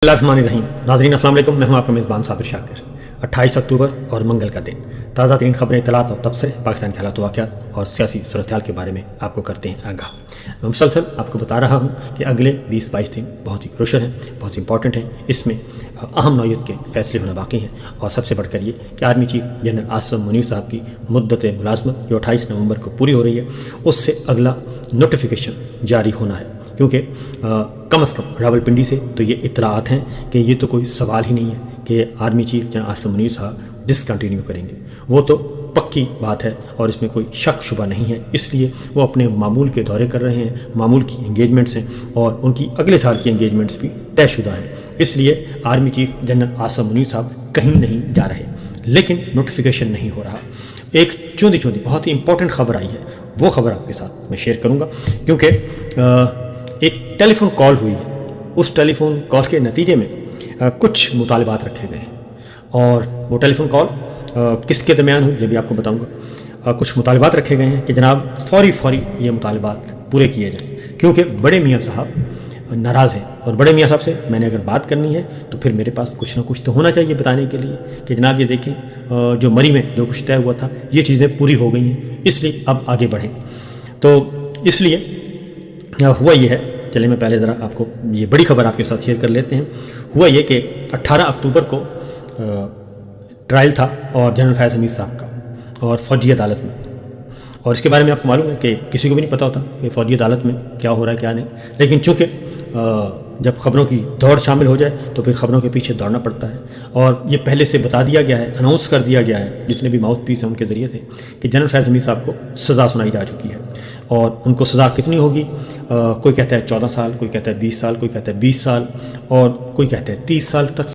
बिस्मिल्लाहिर्रहमानिर्रहीम। नाज़रीन अस्सलाम वालेकुम, मैं हूं आपका मेज़बान साबिर शाकिर। 28 अक्टूबर और मंगल का दिन, ताज़ा तरीन खबरें, इत्तलात और तबसरे पाकिस्तान के हालात वाक़यात और सियासी सूरत-ए-हाल के बारे में आपको करते हैं आगाह। मैं मुसलसल आपको बता रहा हूं कि अगले 20-22 दिन बहुत ही क्रूशल हैं, बहुत ही इंपॉर्टेंट हैं। इसमें अहम नौयत के फैसले होना बाकी हैं और सबसे बढ़कर ये कि army chief general Asim Munir साहब की मुद्दत मुलाजमत जो 28 नवंबर को पूरी हो रही है, उससे अगला नोटिफिकेशन जारी होना है, क्योंकि कम अज़ कम रावलपिंडी से तो ये इत्तलात हैं कि ये तो कोई सवाल ही नहीं है कि army chief general Asim Munir साहब डिसकंटिन्यू करेंगे। वो तो पक्की बात है और इसमें कोई शक शुबा नहीं है। इसलिए वो अपने मामूल के दौरे कर रहे हैं, मामूल की एंगेजमेंट्स हैं और उनकी अगले साल की एंगेजमेंट्स भी तयशुदा हैं। इसलिए army chief general Asim Munir साहब कहीं नहीं जा रहे, लेकिन नोटिफिकेशन नहीं हो रहा। एक चौंधी बहुत ही इंपॉर्टेंट खबर आई है, वो खबर आपके साथ मैं शेयर करूँगा, क्योंकि एक टेलीफोन कॉल हुई है। उस टेलीफोन कॉल के नतीजे में कुछ मुतालबात रखे गए हैं और वो टेलीफोन कॉल किसके दरमियान हुई ये भी आपको बताऊंगा। कुछ मुतालबात रखे गए हैं कि जनाब फौरी ये मुतालबात पूरे किए जाएँ, क्योंकि बड़े मियाँ साहब नाराज़ हैं और बड़े मियाँ साहब से मैंने अगर बात करनी है तो फिर मेरे पास कुछ ना कुछ तो होना चाहिए बताने के लिए कि जनाब ये देखें, जो मरी में जो कुछ तय हुआ था ये चीज़ें पूरी हो गई हैं, इसलिए अब आगे बढ़ें। तो इसलिए हुआ ये है, चलिए मैं पहले ज़रा आपको ये बड़ी खबर आपके साथ शेयर कर लेते हैं। हुआ ये कि 18 अक्टूबर को ट्रायल था और जनरल फैज़ हमीद साहब का और फ़ौजी अदालत में, और इसके बारे में आपको मालूम है कि किसी को भी नहीं पता होता कि फ़ौजी अदालत में क्या हो रहा है क्या नहीं, लेकिन चूँकि जब ख़बरों की दौड़ शामिल हो जाए तो फिर ख़बरों के पीछे दौड़ना पड़ता है। और ये पहले से बता दिया गया है, अनाउंस कर दिया गया है जितने भी माउथ पीस हैं उनके ज़रिए से कि जनरल फैज़ हमीद साहब को सज़ा सुनाई जा चुकी है। और उनको सज़ा कितनी होगी, कोई कहता है 14 साल, कोई कहता है 20 साल, कोई कहता है 20 साल और कोई कहता है 30 साल तक